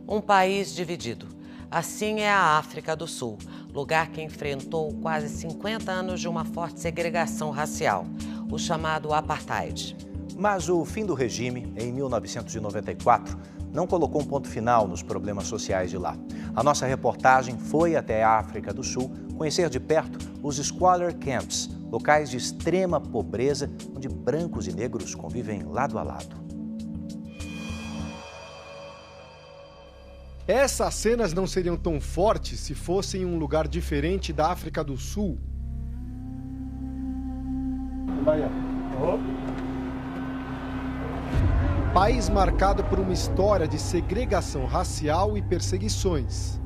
Um país dividido. Assim é a África do Sul, lugar que enfrentou quase 50 anos de uma forte segregação racial, o chamado apartheid. Mas o fim do regime, em 1994, não colocou um ponto final nos problemas sociais de lá. A nossa reportagem foi até a África do Sul conhecer de perto os squalor camps, locais de extrema pobreza, onde brancos e negros convivem lado a lado. Essas cenas não seriam tão fortes se fossem em um lugar diferente da África do Sul. País marcado por uma história de segregação racial e perseguições.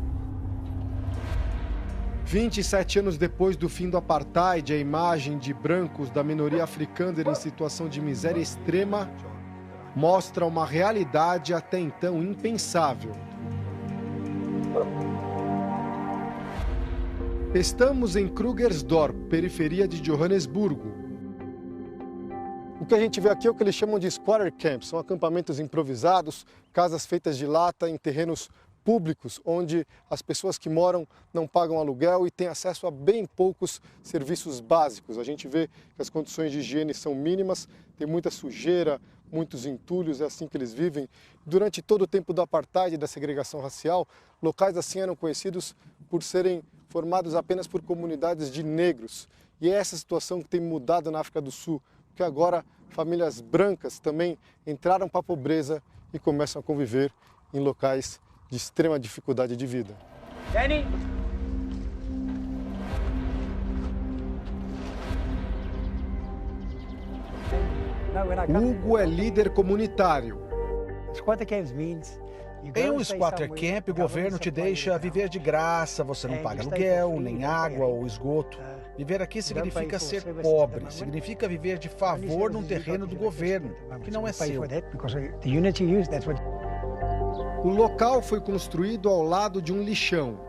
27 anos depois do fim do apartheid, a imagem de brancos da minoria africana em situação de miséria extrema mostra uma realidade até então impensável. Estamos em Krugersdorp, periferia de Johannesburgo. O que a gente vê aqui é o que eles chamam de squatter camps. São acampamentos improvisados, casas feitas de lata em terrenos públicos, onde as pessoas que moram não pagam aluguel e têm acesso a bem poucos serviços básicos. A gente vê que as condições de higiene são mínimas, tem muita sujeira, muitos entulhos, é assim que eles vivem. Durante todo o tempo do apartheid e da segregação racial, locais assim eram conhecidos por serem formados apenas por comunidades de negros. E é essa situação que tem mudado na África do Sul, porque agora famílias brancas também entraram para a pobreza e começam a conviver em locais de extrema dificuldade de vida. Danny. Hugo é líder comunitário. Em um squatter camp, o governo te deixa viver de graça, você não paga aluguel, nem água ou esgoto. Viver aqui significa ser pobre, significa viver de favor num terreno do governo, que não é seu. O local foi construído ao lado de um lixão.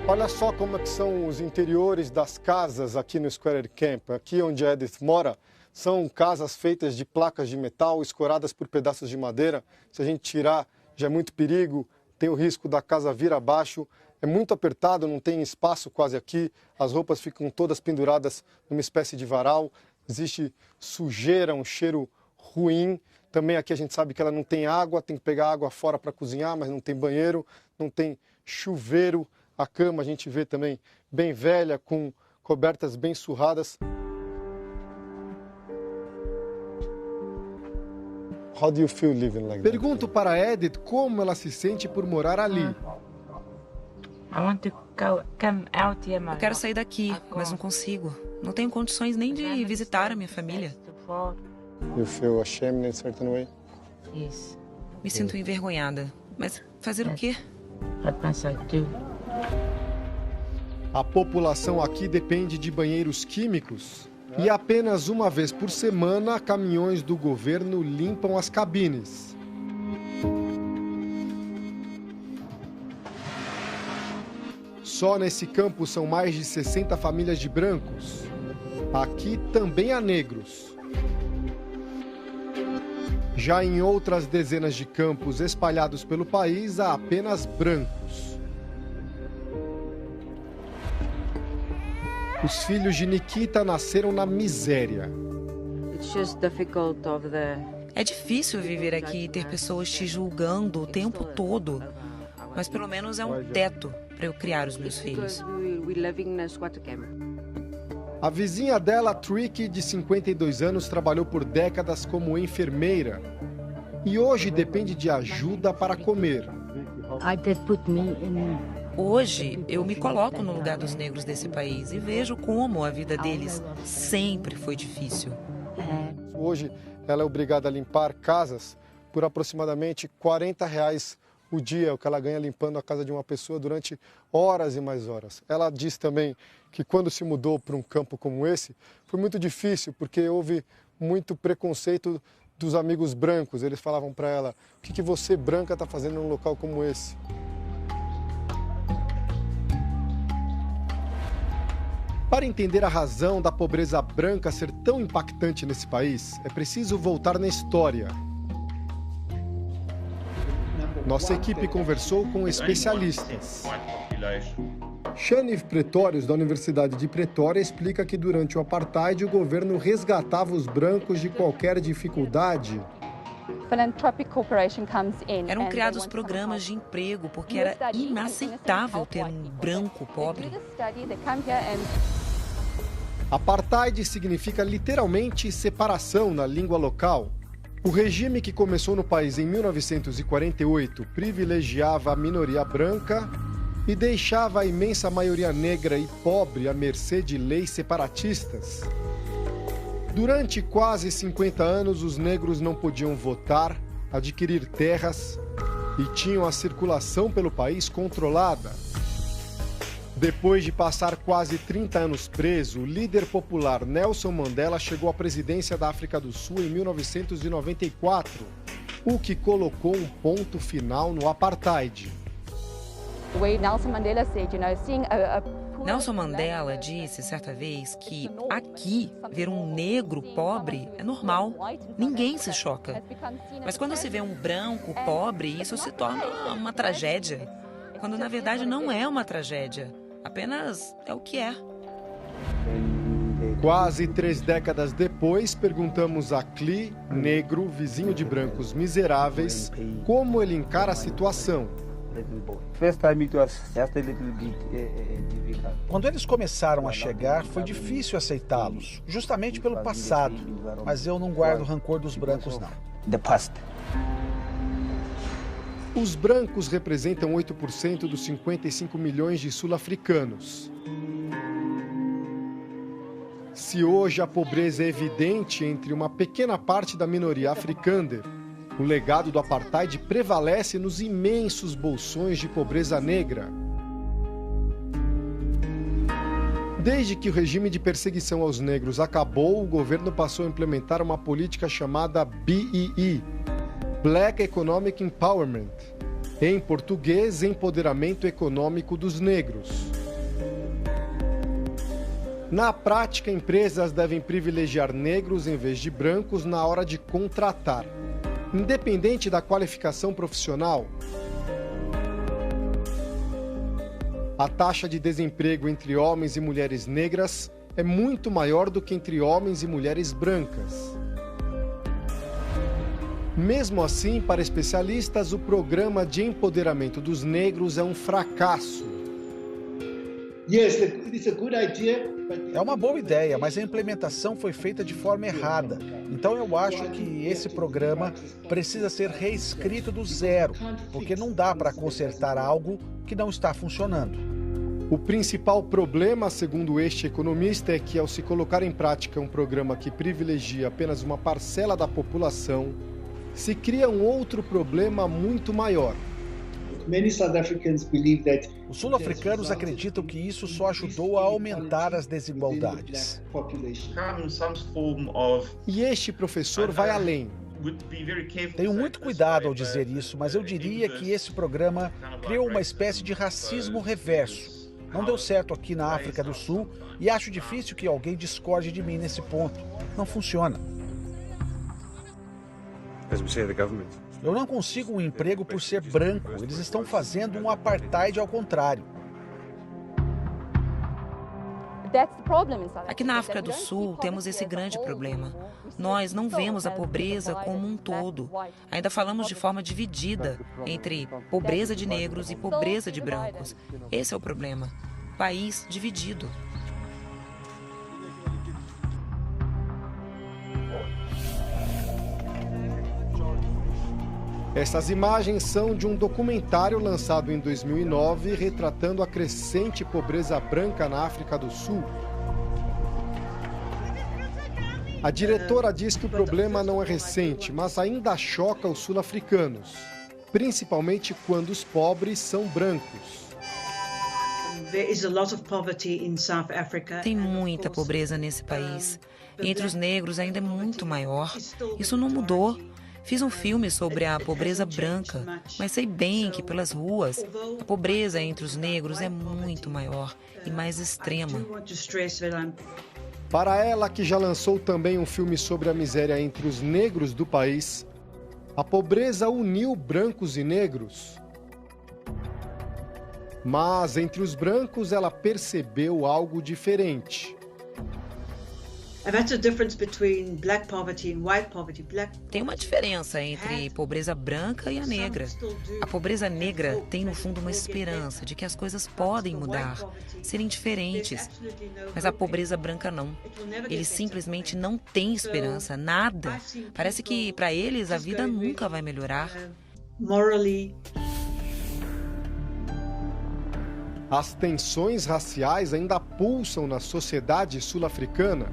Olha só como é que são os interiores das casas aqui no Squatter Camp. Aqui onde a Edith mora, são casas feitas de placas de metal escoradas por pedaços de madeira. Se a gente tirar, já é muito perigo, tem o risco da casa vir abaixo. É muito apertado, não tem espaço quase aqui. As roupas ficam todas penduradas numa espécie de varal. Existe sujeira, um cheiro ruim. Também aqui a gente sabe que ela não tem água, tem que pegar água fora para cozinhar, mas não tem banheiro, não tem chuveiro. A cama a gente vê também bem velha, com cobertas bem surradas. How do you feel living like that? Pergunto para Edith como ela se sente por morar ali. Eu quero sair daqui, mas não consigo. Não tenho condições nem de visitar a minha família. You feel ashamed in a certain way? Me sinto envergonhada. Mas fazer o quê? A população aqui depende de banheiros químicos e apenas uma vez por semana caminhões do governo limpam as cabines. Só nesse campo são mais de 60 famílias de brancos. Aqui também há negros. Já em outras dezenas de campos espalhados pelo país, há apenas brancos. Os filhos de Nikita nasceram na miséria. É difícil viver aqui e ter pessoas te julgando o tempo todo. Mas pelo menos é um teto para eu criar os meus filhos. A vizinha dela, Tricky, de 52 anos, trabalhou por décadas como enfermeira e hoje depende de ajuda para comer. Hoje, eu me coloco no lugar dos negros desse país e vejo como a vida deles sempre foi difícil. Hoje, ela é obrigada a limpar casas por aproximadamente R$ 40 o dia, o que ela ganha limpando a casa de uma pessoa durante horas e mais horas. Ela diz também que quando se mudou para um campo como esse, foi muito difícil, porque houve muito preconceito dos amigos brancos. Eles falavam para ela, o que você branca está fazendo num local como esse? Para entender a razão da pobreza branca ser tão impactante nesse país, é preciso voltar na história. Nossa equipe conversou com especialistas. Shaniv Pretórios, da Universidade de Pretória, explica que durante o apartheid o governo resgatava os brancos de qualquer dificuldade. Eram criados programas de emprego porque era inaceitável ter um branco pobre. Apartheid significa literalmente separação na língua local. O regime que começou no país em 1948 privilegiava a minoria branca e deixava a imensa maioria negra e pobre à mercê de leis separatistas. Durante quase 50 anos, os negros não podiam votar, adquirir terras e tinham a circulação pelo país controlada. Depois de passar quase 30 anos preso, o líder popular Nelson Mandela chegou à presidência da África do Sul em 1994, o que colocou um ponto final no apartheid. Nelson Mandela disse certa vez que aqui ver um negro pobre é normal, ninguém se choca. Mas quando se vê um branco pobre, isso se torna uma tragédia, quando na verdade não é uma tragédia, apenas é o que é. Quase 3 décadas depois, perguntamos a Cli, negro, vizinho de brancos miseráveis, como ele encara a situação. Quando eles começaram a chegar, foi difícil aceitá-los, justamente pelo passado. Mas eu não guardo rancor dos brancos, não. Os brancos representam 8% dos 55 milhões de sul-africanos. Se hoje a pobreza é evidente entre uma pequena parte da minoria africânder, o legado do apartheid prevalece nos imensos bolsões de pobreza negra. Desde que o regime de perseguição aos negros acabou, o governo passou a implementar uma política chamada BEE, Black Economic Empowerment, em português, Empoderamento Econômico dos Negros. Na prática, empresas devem privilegiar negros em vez de brancos na hora de contratar, independente da qualificação profissional. A taxa de desemprego entre homens e mulheres negras é muito maior do que entre homens e mulheres brancas. Mesmo assim, para especialistas, o programa de empoderamento dos negros é um fracasso. É uma boa ideia, mas a implementação foi feita de forma errada. Então eu acho que esse programa precisa ser reescrito do zero, porque não dá para consertar algo que não está funcionando. O principal problema, segundo este economista, é que ao se colocar em prática um programa que privilegia apenas uma parcela da população, se cria um outro problema muito maior. Os sul-africanos acreditam que isso só ajudou a aumentar as desigualdades. E este professor vai além. Tenho muito cuidado ao dizer isso, mas eu diria que esse programa criou uma espécie de racismo reverso. Não deu certo aqui na África do Sul e acho difícil que alguém discorde de mim nesse ponto. Não funciona. Eu não consigo um emprego por ser branco. Eles estão fazendo um apartheid ao contrário. Aqui na África do Sul temos esse grande problema. Nós não vemos a pobreza como um todo. Ainda falamos de forma dividida entre pobreza de negros e pobreza de brancos. Esse é o problema. País dividido. Essas imagens são de um documentário lançado em 2009, retratando a crescente pobreza branca na África do Sul. A diretora diz que o problema não é recente, mas ainda choca os sul-africanos, principalmente quando os pobres são brancos. Tem muita pobreza nesse país. E entre os negros ainda é muito maior. Isso não mudou. Fiz um filme sobre a pobreza branca, mas sei bem que pelas ruas a pobreza entre os negros é muito maior e mais extrema. Para ela, que já lançou também um filme sobre a miséria entre os negros do país, A pobreza uniu brancos e negros. Mas entre os brancos ela percebeu algo diferente. Tem uma diferença entre pobreza branca e a negra. A pobreza negra tem, no fundo, uma esperança de que as coisas podem mudar, serem diferentes. Mas a pobreza branca não. Eles simplesmente não têm esperança, nada. Parece que, para eles, a vida nunca vai melhorar. As tensões raciais ainda pulsam na sociedade sul-africana.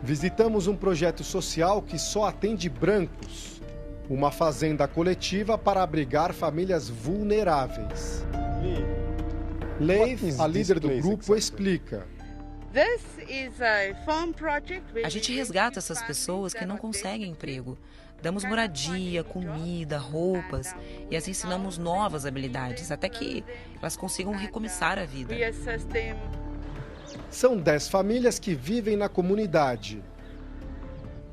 Visitamos um projeto social que só atende brancos, uma fazenda coletiva para abrigar famílias vulneráveis. Leif, a líder do grupo, explica. A gente resgata essas pessoas que não conseguem emprego. Damos moradia, comida, roupas e as ensinamos novas habilidades, até que elas consigam recomeçar a vida. São 10 famílias que vivem na comunidade.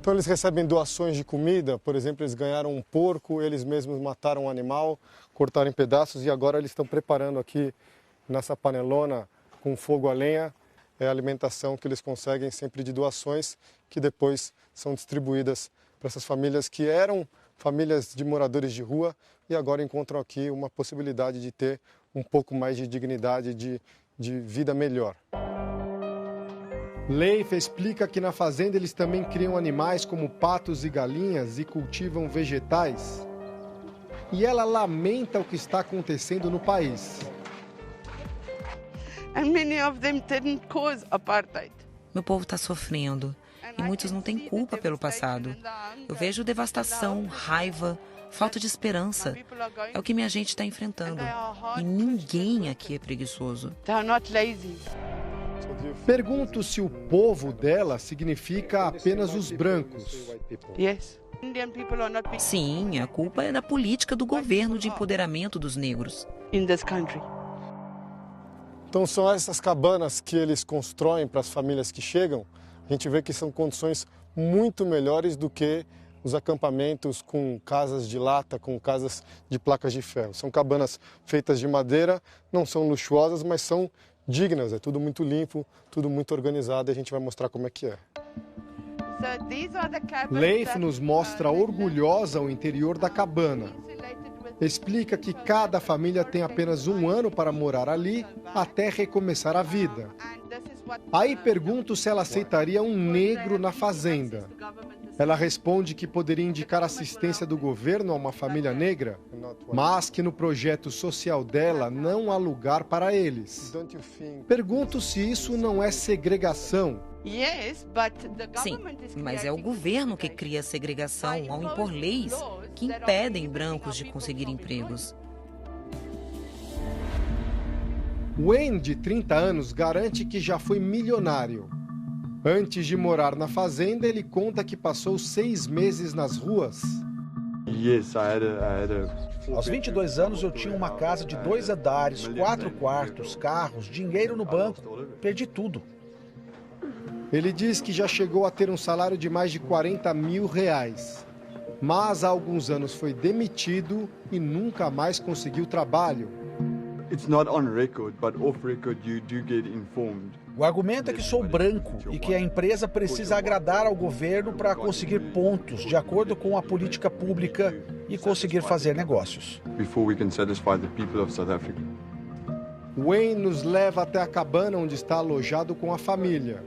Então eles recebem doações de comida, por exemplo, eles ganharam um porco, eles mesmos mataram um animal, cortaram em pedaços e agora eles estão preparando aqui nessa panelona com fogo a lenha. É a alimentação que eles conseguem sempre de doações que depois são distribuídas para essas famílias que eram famílias de moradores de rua e agora encontram aqui uma possibilidade de ter um pouco mais de dignidade, de vida melhor. Leif explica que na fazenda eles também criam animais como patos e galinhas e cultivam vegetais. E ela lamenta o que está acontecendo no país. Meu povo está sofrendo e muitos não têm culpa pelo passado. Eu vejo devastação, raiva, falta de esperança. É o que minha gente está enfrentando. E ninguém aqui é preguiçoso. Pergunto se o povo dela significa apenas os brancos. Sim, a culpa é da política do governo de empoderamento dos negros. Então são essas cabanas que eles constroem para as famílias que chegam. A gente vê que são condições muito melhores do que os acampamentos com casas de lata, com casas de placas de ferro. São cabanas feitas de madeira, não são luxuosas, mas são dignas. É tudo muito limpo, tudo muito organizado e a gente vai mostrar como é que é. Leif nos mostra orgulhosa o interior da cabana. Explica que cada família tem apenas um ano para morar ali até recomeçar a vida. Aí pergunto se ela aceitaria um negro na fazenda. Ela responde que poderia indicar assistência do governo a uma família negra, mas que no projeto social dela não há lugar para eles. Pergunto se isso não é segregação. Sim, mas é o governo que cria a segregação ao impor leis que impedem brancos de conseguir empregos. Wayne, de 30 anos, garante que já foi milionário. Antes de morar na fazenda, ele conta que passou 6 meses nas ruas. Aos 22 anos eu tinha uma casa de 2 andares, 4 quartos, carros, dinheiro no banco. Perdi tudo. Ele diz que já chegou a ter um salário de mais de 40 mil reais. Mas há alguns anos foi demitido e nunca mais conseguiu trabalho. O argumento é que sou branco e que a empresa precisa agradar ao governo para conseguir pontos de acordo com a política pública e conseguir fazer negócios. Wayne nos leva até a cabana onde está alojado com a família.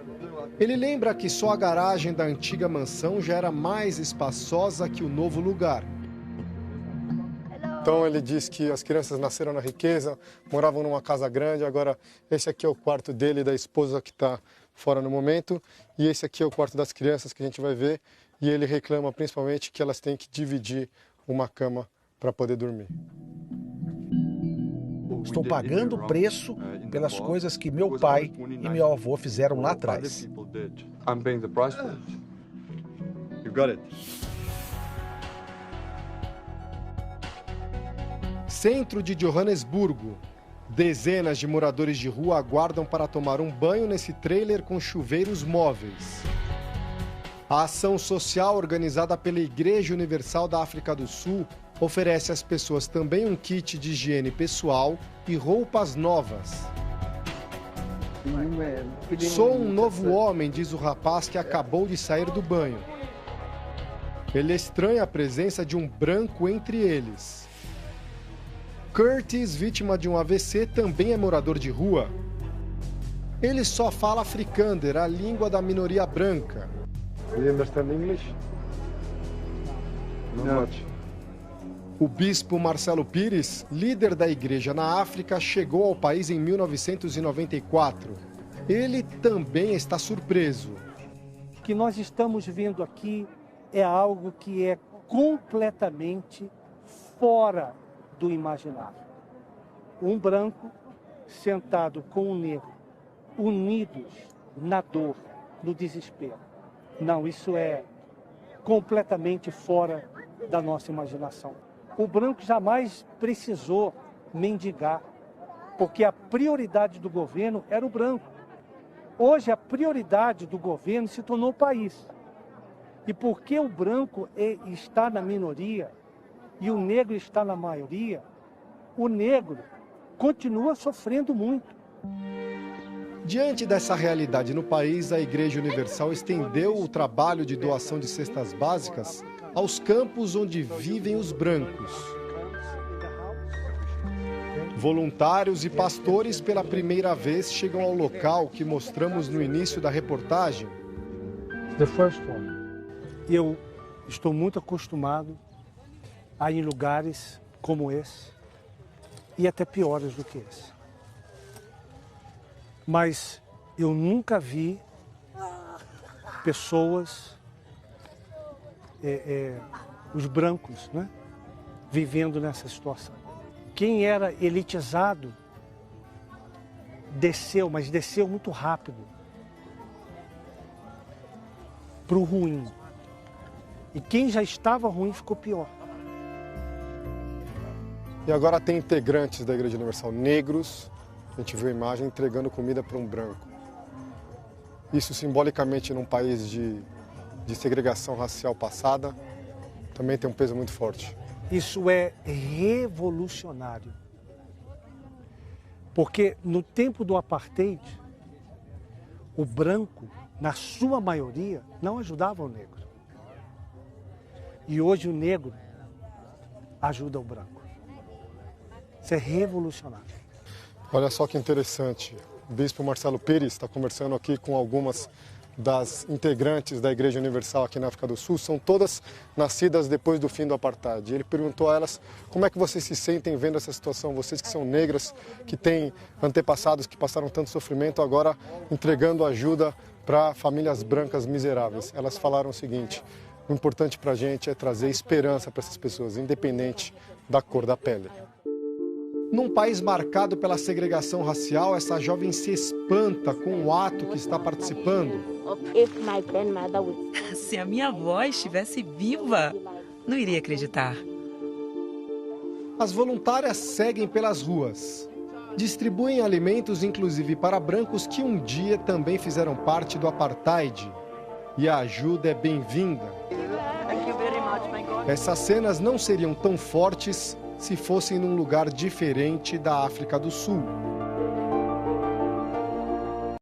Ele lembra que só a garagem da antiga mansão já era mais espaçosa que o novo lugar. Então ele diz que as crianças nasceram na riqueza, moravam numa casa grande, agora esse aqui é o quarto dele e da esposa que está fora no momento, e esse aqui é o quarto das crianças que a gente vai ver, e ele reclama principalmente que elas têm que dividir uma cama para poder dormir. Estou pagando o preço pelas coisas que meu pai e meu avô fizeram lá atrás. Centro de Johannesburgo. Dezenas de moradores de rua aguardam para tomar um banho nesse trailer com chuveiros móveis. A ação social organizada pela Igreja Universal da África do Sul oferece às pessoas também um kit de higiene pessoal e roupas novas. Sou um novo homem, diz o rapaz que acabou de sair do banho. Ele estranha a presença de um branco entre eles. Curtis, vítima de um AVC, também é morador de rua. Ele só fala Afrikaner, a língua da minoria branca. You understand English? Não. O bispo Marcelo Pires, líder da igreja na África, chegou ao país em 1994. Ele também está surpreso. O que nós estamos vendo aqui é algo que é completamente fora do imaginário. Um branco sentado com um negro, unidos na dor, no desespero. Não, isso é completamente fora da nossa imaginação. O branco jamais precisou mendigar, porque a prioridade do governo era o branco. Hoje a prioridade do governo se tornou o país. E porque o branco está na minoria e o negro está na maioria, o negro continua sofrendo muito. Diante dessa realidade no país, a Igreja Universal estendeu o trabalho de doação de cestas básicas aos campos onde vivem os brancos. Voluntários e pastores pela primeira vez chegam ao local que mostramos no início da reportagem. Eu estou muito acostumado a ir em lugares como esse e até piores do que esse. Mas eu nunca vi pessoas, os brancos, né, vivendo nessa situação. Quem era elitizado desceu, mas desceu muito rápido para o ruim. E quem já estava ruim ficou pior. E agora tem integrantes da Igreja Universal negros. A gente viu a imagem entregando comida para um branco. Isso simbolicamente num país de segregação racial passada também tem um peso muito forte. Isso é revolucionário. Porque no tempo do apartheid, o branco, na sua maioria, não ajudava o negro. E hoje o negro ajuda o branco. Isso é revolucionário. Olha só que interessante, o bispo Marcelo Pires está conversando aqui com algumas das integrantes da Igreja Universal aqui na África do Sul, são todas nascidas depois do fim do apartheid. Ele perguntou a elas como é que vocês se sentem vendo essa situação, vocês que são negras, que têm antepassados que passaram tanto sofrimento, agora entregando ajuda para famílias brancas miseráveis. Elas falaram o seguinte: o importante para a gente é trazer esperança para essas pessoas, independente da cor da pele. Num país marcado pela segregação racial, essa jovem se espanta com o ato que está participando. Se a minha avó estivesse viva, não iria acreditar. As voluntárias seguem pelas ruas. Distribuem alimentos, inclusive para brancos que um dia também fizeram parte do apartheid. E a ajuda é bem-vinda. Essas cenas não seriam tão fortes se fossem num lugar diferente da África do Sul.